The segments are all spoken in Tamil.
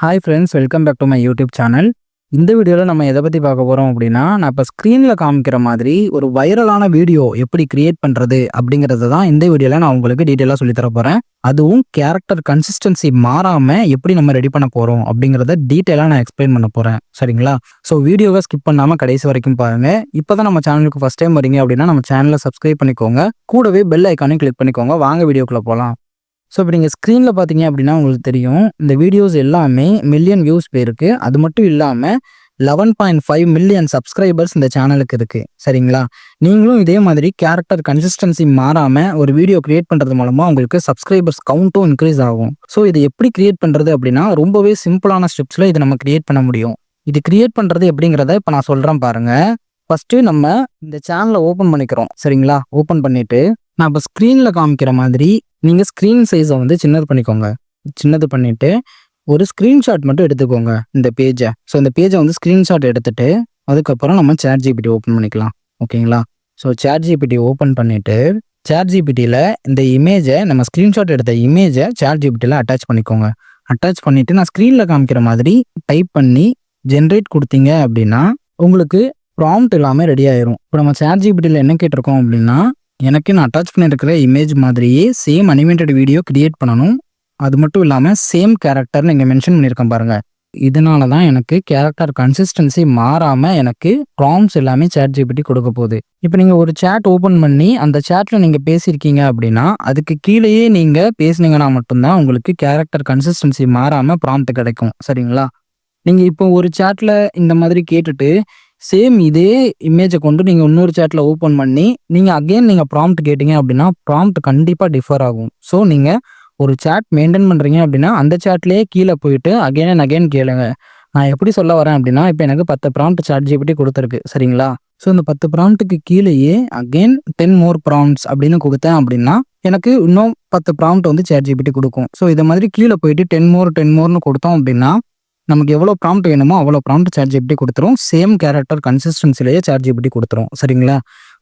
Hi friends, welcome back to my YouTube channel. இந்த வீடியோவில் நம்ம எதை பற்றி பார்க்க போகிறோம் அப்படின்னா, நான் இப்போ ஸ்க்ரீனில் காமிக்கிற மாதிரி ஒரு வைரலான வீடியோ எப்படி கிரியேட் பண்ணுறது அப்படிங்கிறது தான் இந்த வீடியோவில் நான் உங்களுக்கு டீட்டெயிலாக சொல்லித்தர போகிறேன். அதுவும் கேரக்டர் கன்சிஸ்டன்சி மாறாமல் எப்படி நம்ம ரெடி பண்ண போகிறோம் அப்படிங்கிறத டீட்டெயிலாக நான் எக்ஸ்பிளைன் பண்ண போகிறேன். சரிங்களா? ஸோ வீடியோவை ஸ்கிப் பண்ணாமல் கடைசி வரைக்கும் பாருங்கள். இப்போ தான் நம்ம சேனலுக்கு ஃபஸ்ட் டைம் வரீங்க அப்படின்னா நம்ம சேனலை சப்ஸ்கிரைப் பண்ணிக்கோங்க. கூடவே பெல் ஐக்கானையும் கிளிக் பண்ணிக்கோங்க. வாங்க வீடியோக்குள்ளே போகலாம். ஸோ இப்போ நீங்கள் ஸ்க்ரீனில் பார்த்தீங்க அப்படின்னா உங்களுக்கு தெரியும், இந்த வீடியோஸ் எல்லாமே மில்லியன் வியூஸ் போயிருக்கு. அது மட்டும் இல்லாமல் 11.5 மில்லியன் சப்ஸ்கிரைபர்ஸ் இந்த சேனலுக்கு இருக்குது. சரிங்களா? நீங்களும் இதே மாதிரி கேரக்டர் கன்சிஸ்டன்சி மாறாமல் ஒரு வீடியோ கிரியேட் பண்ணுறது மூலமாக உங்களுக்கு சப்ஸ்கிரைபர்ஸ் கவுண்ட்டும் இன்க்ரீஸ் ஆகும். ஸோ இது எப்படி கிரியேட் பண்ணுறது அப்படின்னா, ரொம்பவே சிம்பிளான ஸ்டெப்ஸில் இதை நம்ம கிரியேட் பண்ண முடியும். இது கிரியேட் பண்ணுறது எப்படிங்கிறத இப்போ நான் சொல்கிறேன் பாருங்கள். ஃபஸ்ட்டு நம்ம இந்த சேனலை ஓப்பன் பண்ணிக்கிறோம். சரிங்களா? ஓப்பன் பண்ணிவிட்டு நான் இப்போ ஸ்க்ரீனில் காமிக்கிற மாதிரி நீங்கள் ஸ்க்ரீன் சைஸை வந்து சின்னது பண்ணிக்கோங்க. சின்னது பண்ணிவிட்டு ஒரு ஸ்க்ரீன்ஷாட் மட்டும் எடுத்துக்கோங்க இந்த பேஜை. ஸோ இந்த பேஜை வந்து ஸ்க்ரீன்ஷாட் எடுத்துகிட்டு அதுக்கப்புறம் நம்ம ChatGPT ஓப்பன் பண்ணிக்கலாம். ஓகேங்களா? ஸோ ChatGPT ஓப்பன் பண்ணிவிட்டு ChatGPTயில் இந்த இமேஜை, நம்ம ஸ்க்ரீன்ஷாட் எடுத்த இமேஜை ChatGPTயில் அட்டாச் பண்ணிக்கோங்க. அட்டாச் பண்ணிவிட்டு நான் ஸ்க்ரீனில் காமிக்கிற மாதிரி டைப் பண்ணி ஜென்ரேட் கொடுத்தீங்க அப்படின்னா உங்களுக்கு ப்ராம்ப்ட் எல்லாமே ரெடி ஆயிரும். இப்போ நம்ம ChatGPTயில் என்ன கேட்டிருக்கோம் அப்படின்னா, எனக்கு நான் அட்டாச் பண்ணியிருக்கிற இமேஜ் மாதிரியே சேம் அனிமேட்டட் வீடியோ கிரியேட் பண்ணணும். அது மட்டும் இல்லாமல் சேம் கேரக்டர்னு இங்கே மென்ஷன் பண்ணியிருக்கேன் பாருங்கள். இதனால தான் எனக்கு கேரக்டர் கன்சிஸ்டன்சி மாறாமல் எனக்கு ப்ராம்ப்ட்ஸ் எல்லாமே ChatGPT கொடுக்க போகுது. இப்போ நீங்கள் ஒரு சேட் ஓப்பன் பண்ணி அந்த சேட்டில் நீங்கள் பேசியிருக்கீங்க அப்படின்னா அதுக்கு கீழேயே நீங்கள் பேசுனீங்கன்னா மட்டும்தான் உங்களுக்கு கேரக்டர் கன்சிஸ்டன்சி மாறாமல் ப்ராம்ப்ட் கிடைக்கும். சரிங்களா? நீங்கள் இப்போ ஒரு சேட்டில் இந்த மாதிரி கேட்டுட்டு சேம் இதே இமேஜை கொண்டு நீங்கள் இன்னொரு சேட்டில் ஓப்பன் பண்ணி நீங்கள் ப்ராம்ப்ட் கேட்டிங்க அப்படின்னா ப்ராம்ப்ட் கண்டிப்பாக டிஃபர் ஆகும். ஸோ நீங்கள் ஒரு சேட் மெயின்டைன் பண்ணுறீங்க அப்படின்னா அந்த சேட்லேயே கீழே போயிட்டு அகைன் அண்ட் அகைன் கேளுங்க. நான் எப்படி சொல்ல வரேன் அப்படின்னா, இப்போ எனக்கு 10 ப்ராம்ப்ட் ChatGPT கொடுத்துருக்கு. சரிங்களா? ஸோ இந்த 10 ப்ராம்ப்ட்டுக்கு கீழேயே அகெயின் 10 மோர் ப்ராம்ப்ட்ஸ் அப்படின்னு கொடுத்தேன் அப்படின்னா எனக்கு இன்னும் 10 ப்ராம்ப்ட் வந்து ChatGPT கொடுக்கும். ஸோ இதை மாதிரி கீழே போயிட்டு 10 மோர்னு கொடுத்தோம் அப்படின்னா நமக்கு எவ்வளோ ப்ராம்ப்ட் வேணுமோ அவ்வளோ ப்ராம்ப்ட் ChatGPT கொடுத்துரும். சேம் கேரக்டர் கன்சிஸ்டன்சிலேயே ChatGPT கொடுத்துரும். சரிங்களா?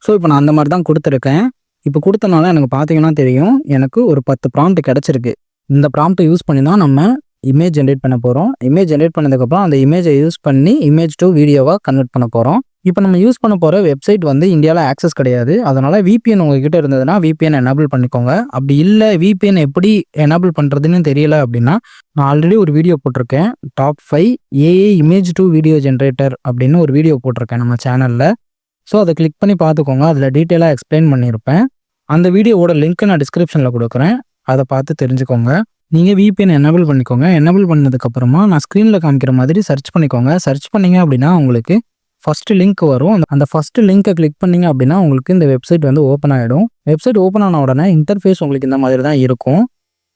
ஸோ இப்போ நான் அந்த மாதிரி தான் கொடுத்துருக்கேன். இப்போ கொடுத்தனால எனக்கு பார்த்தீங்கன்னா தெரியும், எனக்கு ஒரு 10 ப்ராம்ப்ட் கிடச்சிருக்கு. இந்த ப்ராம்ப்ட்டை யூஸ் பண்ணி தான் நம்ம இமேஜ் ஜென்ரேட் பண்ண போகிறோம். இமேஜ் ஜென்ரேட் பண்ணதுக்கப்புறம் அந்த இமேஜை யூஸ் பண்ணி இமேஜ் டு வீடியோவாக கன்வெர்ட் பண்ண போகிறோம். இப்போ நம்ம யூஸ் பண்ண போகிற வெப்சைட் வந்து இந்தியாவில் ஆக்சஸ் கிடையாது. அதனால் VPN உங்ககிட்ட இருந்ததுன்னா VPN எனேபிள் பண்ணிக்கோங்க. அப்படி இல்லை VPN எப்படி எனேபிள் பண்ணுறதுன்னு தெரியல அப்படின்னா, நான் ஆல்ரெடி ஒரு வீடியோ போட்டிருக்கேன். Top 5 AI image to video generator அப்படின்னு ஒரு வீடியோ போட்டிருக்கேன் நம்ம சேனலில். ஸோ அதை கிளிக் பண்ணி பார்த்துக்கோங்க. அதில் டீட்டெயிலாக எக்ஸ்பிளைன் பண்ணியிருப்பேன். அந்த வீடியோவோட லிங்க் நான் டிஸ்கிரிப்ஷனில் கொடுக்குறேன். அதை பார்த்து தெரிஞ்சுக்கோங்க. நீங்கள் VPN எனேபிள் பண்ணிக்கோங்க. எனேபிள் பண்ணதுக்கப்புறமா நான் ஸ்க்ரீனில் காமிக்கிற மாதிரி சர்ச் பண்ணிக்கோங்க. சர்ச் பண்ணிங்க அப்படின்னா உங்களுக்கு ஃபஸ்ட்டு லிங்க் வரும். அந்த ஃபஸ்ட்டு லிங்க்கை கிளிக் பண்ணிங்க அப்படின்னா உங்களுக்கு இந்த வெப்சைட் வந்து ஓப்பன் ஆகிடும். வெப்சைட் ஓப்பன் ஆன உடனே இன்டர்ஃபேஸ் உங்களுக்கு இந்த மாதிரி தான் இருக்கும்.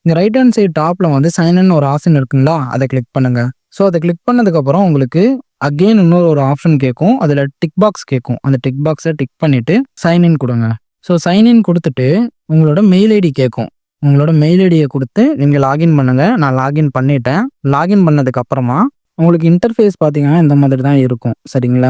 இந்த ரைட் ஹேண்ட் சைடு டாப்பில் வந்து சைன் ஒரு ஆப்ஷன் இருக்குங்களா, அதை கிளிக் பண்ணுங்கள். ஸோ அதை கிளிக் பண்ணதுக்கப்புறம் உங்களுக்கு அகெயின் இன்னொரு ஒரு ஆப்ஷன் கேட்கும். அதில் டிக் பாக்ஸ் கேட்கும். அந்த டிக் பாக்ஸை டிக் பண்ணிவிட்டு சைன்இன் கொடுங்க. ஸோ சைன்இன் கொடுத்துட்டு உங்களோட மெயில் ஐடி கேட்கும். உங்களோட மெயில் ஐடியை கொடுத்து நீங்கள் லாகின் பண்ணுங்கள். நான் லாகின் பண்ணிட்டேன். லாகின் பண்ணதுக்கப்புறமா உங்களுக்கு இன்டர்ஃபேஸ் பார்த்தீங்கன்னா இந்த மாதிரி தான் இருக்கும். சரிங்களா?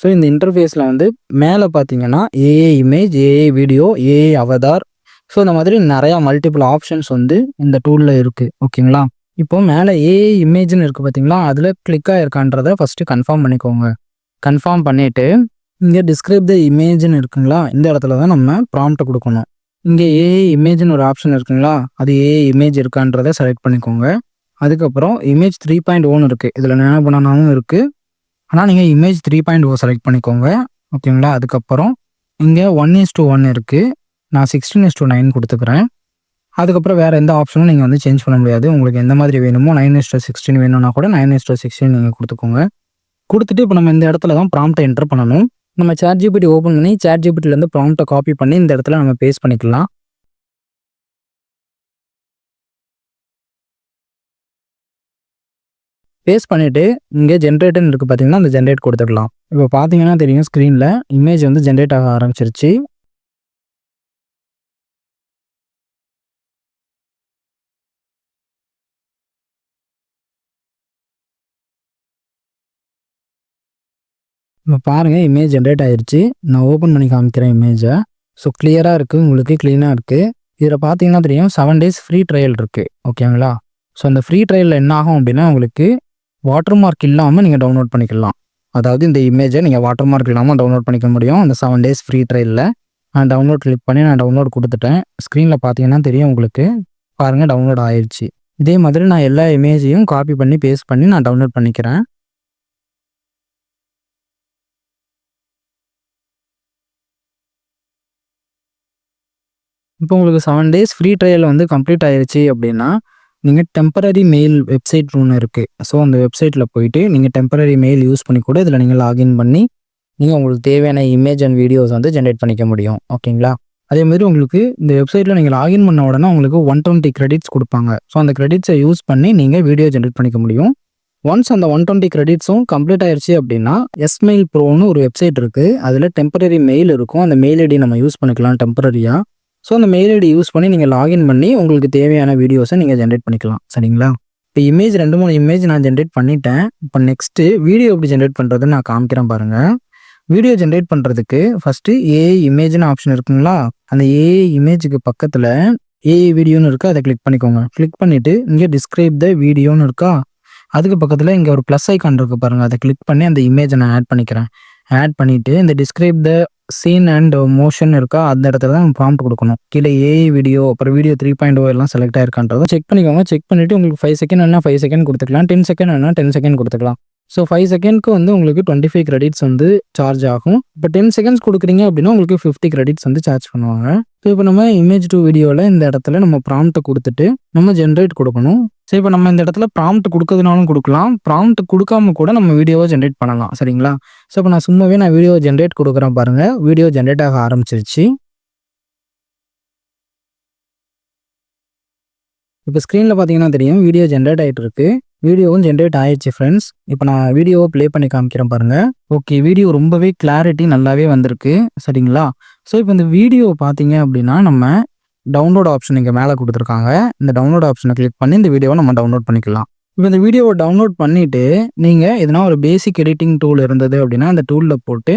ஸோ இந்த இன்டர்ஃபேஸில் வந்து மேலே பார்த்தீங்கன்னா AI image, AI video, AI Avatar, so இந்த மாதிரி நிறையா மல்டிபிள் ஆப்ஷன்ஸ் வந்து இந்த டூலில் இருக்குது. ஓகேங்களா? இப்போ மேலே AI இமேஜ்னு இருக்குது பார்த்தீங்களா, அதில் கிளிக் ஆகிருக்கான்றதை ஃபஸ்ட்டு கன்ஃபார்ம் பண்ணிக்கோங்க. கன்ஃபார்ம் பண்ணிவிட்டு இங்கே டிஸ்கிரைப் த இமேஜ்னு இருக்குங்களா, இந்த இடத்துல தான் நம்ம ப்ராம்ப்ட் கொடுக்கணும். இங்கே AI இமேஜ்னு ஒரு ஆப்ஷன் இருக்குங்களா, அது AI இமேஜ் இருக்கான்றதை செலக்ட் பண்ணிக்கோங்க. அதுக்கப்புறம் இமேஜ் 3.1 இருக்குது. இதில் என்ன பண்ணனாலும் இருக்குது. ஆனால் நீங்கள் இமேஜ் 3.0 செலக்ட் பண்ணிக்கோங்க. ஓகேங்களா? அதுக்கப்புறம் இங்கே 1:1 இருக்குது. நான் 16:9 கொடுத்துக்கிறேன். அதுக்கப்புறம் வேறு எந்த ஆப்ஷனும் நீங்கள் வந்து சேஞ்ச் பண்ண முடியாது. உங்களுக்கு எந்த மாதிரி வேணுமோ 9:16 வேணும்னா கூட 9:16 நீங்கள் கொடுத்துக்கோங்க. கொடுத்துட்டு இப்போ நம்ம இந்த இடத்துல தான் ப்ராம்ப்டை என்டர் பண்ணணும். நம்ம ChatGPT ஓப்பன் பண்ணி ChatGPTலேருந்து ப்ராம்ப்டை காப்பி பண்ணி இந்த இடத்துல நம்ம பேஸ்ட் பண்ணிக்கலாம். பேஸ்ட் பண்ணிவிட்டு இங்கே ஜென்ரேட்னு இருக்குது பார்த்தீங்கன்னா, அந்த ஜென்ரேட் கொடுத்துக்கலாம். இப்போ பார்த்தீங்கன்னா தெரியும், ஸ்க்ரீனில் இமேஜ் வந்து ஜென்ரேட் ஆக ஆரம்பிச்சிருச்சு. இப்போ பாருங்கள், இமேஜ் ஜென்ரேட் ஆகிருச்சு. நான் ஓப்பன் பண்ணி காமிக்கிறேன் இமேஜை. ஸோ கிளியராக இருக்குது, உங்களுக்கு க்ளீனாக இருக்குது. இதில் பார்த்தீங்கன்னா தெரியும் 7 days ஃப்ரீ ட்ரையல் இருக்குது. ஓகேங்களா? ஸோ அந்த ஃப்ரீ ட்ரையலில் என்ன ஆகும் அப்படின்னா உங்களுக்கு வாட்டர் மார்க் இல்லாமல் நீங்கள் டவுன்லோட் பண்ணிக்கலாம். அதாவது இந்த இமேஜை நீங்கள் வாட்டர் மார்க் இல்லாமல் டவுன்லோட் பண்ணிக்க முடியும் அந்த 7 days ஃப்ரீ ட்ரையலில். நான் டவுன்லோட் கிளிக் பண்ணி நான் டவுன்லோட் கொடுத்துட்டேன். ஸ்க்ரீனில் பார்த்தீங்கன்னா தெரியும் உங்களுக்கு, பாருங்கள் டவுன்லோட் ஆயிடுச்சு. இதே மாதிரி நான் எல்லா இமேஜையும் காப்பி பண்ணி பேஸ்ட் பண்ணி நான் டவுன்லோட் பண்ணிக்கிறேன். இப்போ உங்களுக்கு 7 days ஃப்ரீ ட்ரையல் வந்து கம்ப்ளீட் ஆயிடுச்சு அப்படின்னா நீங்கள் டெம்பரரி மெயில் வெப்சைட் ஒன்று இருக்குது. ஸோ அந்த வெப்சைட்டில் போயிட்டு நீங்கள் டெம்பரரி மெயில் யூஸ் பண்ணி கூட இதில் நீங்கள் லாகின் பண்ணி நீங்கள் உங்களுக்கு தேவையான இமேஜ் அண்ட் வீடியோஸ் வந்து ஜென்ரேட் பண்ணிக்க முடியும். ஓகேங்களா? அதேமாதிரி உங்களுக்கு இந்த வெப்சைட்டில் நீங்கள் லாகின் பண்ண உடனே உங்களுக்கு 120 கிரெடிட்ஸ் கொடுப்பாங்க. ஸோ அந்த கிரெடிட்ஸை யூஸ் பண்ணி நீங்கள் வீடியோ ஜென்ரேட் பண்ணிக்க முடியும். ஒன்ஸ் அந்த 120 கிரெடிட்ஸும் கம்ப்ளீட் ஆயிடுச்சு அப்படின்னா எஸ்மெயில் ப்ரோன்னு ஒரு வெப்சைட் இருக்குது. அதில் டெம்பரரி மெயில் இருக்கும். அந்த மெயில் ஐடி நம்ம யூஸ் பண்ணிக்கலாம் டெம்பரரியாக. ஸோ அந்த மெயில் ஐடி யூஸ் பண்ணி நீங்கள் லாகின் பண்ணி உங்களுக்கு தேவையான வீடியோஸை நீங்கள் ஜென்ரேட் பண்ணிக்கலாம். சரிங்களா? இப்போ இமேஜ் 2-3 இமேஜ் நான் ஜென்ரேட் பண்ணிட்டேன். இப்போ நெக்ஸ்ட்டு வீடியோ எப்படி ஜென்ரேட் பண்ணுறதுன்னு நான் காமிக்கிறேன் பாருங்கள். வீடியோ ஜென்ரேட் பண்ணுறதுக்கு ஃபஸ்ட்டு ஏஐ இமேஜ்னு ஆப்ஷன் இருக்குங்களா, அந்த ஏஐ இமேஜுக்கு பக்கத்தில் ஏஐ வீடியோன்னு இருக்கா, அதை கிளிக் பண்ணிக்கோங்க. கிளிக் பண்ணிவிட்டு இங்கே டிஸ்கிரைப் த வீடியோன்னு இருக்கா, அதுக்கு பக்கத்தில் இங்கே ஒரு ப்ளஸ் ஐக்கான் இருக்குது பாருங்கள், அதை கிளிக் பண்ணி அந்த இமேஜை நான் ஆட் பண்ணிக்கிறேன். ஆட் பண்ணிவிட்டு இந்த describe the scene and motion இருக்கா, அந்த இடத்துல தான் ப்ராம்ப்ட் கொடுக்கணும். கீழே ஏஐ வீடியோ அப்புறம் வீடியோ 3.0 எல்லாம் செலக்ட் ஆயிருக்கான்றதை செக் பண்ணிக்கோங்க. செக் பண்ணிவிட்டு உங்களுக்கு 5 செகண்ட் வேணா 5 செகண்ட் கொடுத்துக்கலாம், 10 செகண்ட் வேணா 10 செகண்ட் கொடுத்துக்கலாம். ஸோ 5 செகண்ட்க்கு வந்து உங்களுக்கு 25 கிரெடிட்ஸ் வந்து சார்ஜ் ஆகும். இப்போ 10 செகண்ட்ஸ் கொடுக்குறீங்க அப்படின்னா உங்களுக்கு 50 கிரெடிட்ஸ் வந்து சார்ஜ் பண்ணுவாங்க. ஸோ இப்போ நம்ம இமேஜ் டு வீடியோவில் இந்த இடத்துல நம்ம ப்ராம்ப்ட்டை கொடுத்துட்டு நம்ம ஜென்ரேட் கொடுக்கணும். ஸோ இப்போ நம்ம இந்த இடத்துல ப்ராம்ப்ட் கொடுக்கறதுனாலும் கொடுக்கலாம், ப்ராம்ப்ட் கொடுக்காம கூட நம்ம வீடியோவை ஜென்ரேட் பண்ணலாம். சரிங்களா? ஸோ இப்போ நான் சும்மாவே நான் வீடியோ ஜென்ரேட் கொடுக்குறேன் பாருங்கள். வீடியோ ஜென்ரேட் ஆக ஆரம்பிச்சிருச்சு. இப்போ ஸ்க்ரீனில் பார்த்தீங்கன்னா தெரியும் வீடியோ ஜென்ரேட் ஆகிட்டு இருக்கு. வீடியோவும் ஜென்ரேட் ஆயிடுச்சு ஃப்ரெண்ட்ஸ். இப்போ நான் வீடியோவை ப்ளே பண்ணி காமிக்கிறேன் பாருங்கள். ஓகே, வீடியோ ரொம்பவே கிளாரிட்டி நல்லாவே வந்திருக்கு. சரிங்களா? ஸோ இப்போ இந்த வீடியோ பார்த்தீங்க அப்படின்னா நம்ம டவுன்லோட் ஆப்ஷன் இங்கே மேலே கொடுத்துருக்காங்க. இந்த டவுன்லோட் ஆப்ஷனை கிளிக் பண்ணி இந்த வீடியோவை நம்ம டவுன்லோட் பண்ணிக்கலாம். இப்போ இந்த வீடியோவை டவுன்லோட் பண்ணிவிட்டு நீங்கள் எதனா ஒரு பேசிக் எடிட்டிங் டூல் இருந்தது அப்படின்னா அந்த டூலில் போட்டு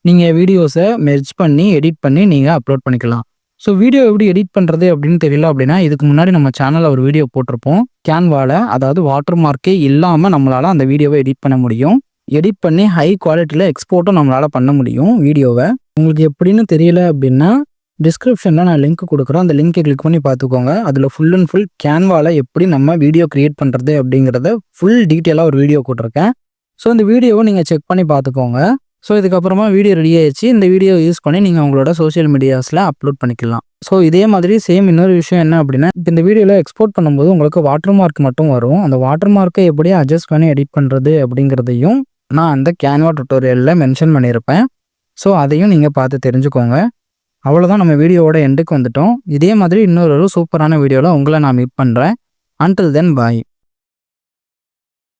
நீங்கள் வீடியோஸை மெர்ஜ் பண்ணி எடிட் பண்ணி நீங்கள் அப்லோட் பண்ணிக்கலாம். ஸோ வீடியோ எப்படி எடிட் பண்ணுறது அப்படின்னு தெரியல அப்படின்னா இதுக்கு முன்னாடி நம்ம சேனலில் ஒரு வீடியோ போட்டிருப்போம். கேன்வாவில், அதாவது வாட்டர் மார்க்கே இல்லாமல் நம்மளால் அந்த வீடியோவை எடிட் பண்ண முடியும். எடிட் பண்ணி ஹை குவாலிட்டியில் எக்ஸ்போர்ட்டும் நம்மளால் பண்ண முடியும் வீடியோவை. உங்களுக்கு எப்படின்னு தெரியல அப்படின்னா டிஸ்கிரிப்ஷனில் நான் லிங்க் கொடுக்குறேன். அந்த லிங்க்கை கிளிக் பண்ணி பார்த்துக்கோங்க. அதில் ஃபுல் அண்ட் ஃபுல் கேன்வாவில் எப்படி நம்ம வீடியோ க்ரியேட் பண்ணுறது அப்படிங்கிறத ஃபுல் டீட்டெயிலாக ஒரு வீடியோ போட்டிருக்கேன். ஸோ இந்த வீடியோவை நீங்கள் செக் பண்ணி பார்த்துக்கோங்க. ஸோ இதுக்கப்புறமா வீடியோ ரெடி ஆயிடுச்சு. இந்த வீடியோ யூஸ் பண்ணி நீங்கள் உங்களோட சோஷியல் மீடியாஸில் அப்லோட் பண்ணிக்கலாம். ஸோ இதே மாதிரி சேம் இன்னொரு விஷயம் என்ன அப்படின்னா இப்போ இந்த வீடியோவில் எக்ஸ்போர்ட் பண்ணும்போது உங்களுக்கு வாட்டர் மார்க் மட்டும் வரும். அந்த வாட்டர் மார்க்கை எப்படி அட்ஜஸ்ட் பண்ணி எடிட் பண்ணுறது அப்படிங்கிறதையும் நான் அந்த கேன்வா டுட்டோரியலில் மென்ஷன் பண்ணியிருப்பேன். ஸோ அதையும் நீங்கள் பார்த்து தெரிஞ்சுக்கோங்க. அவ்வளோதான், நம்ம வீடியோவோட எண்டுக்கு வந்துட்டோம். இதே மாதிரி இன்னொரு சூப்பரான வீடியோவில் உங்களை நான் மீட் பண்ணுறேன். அன்டில் தென் பாய்.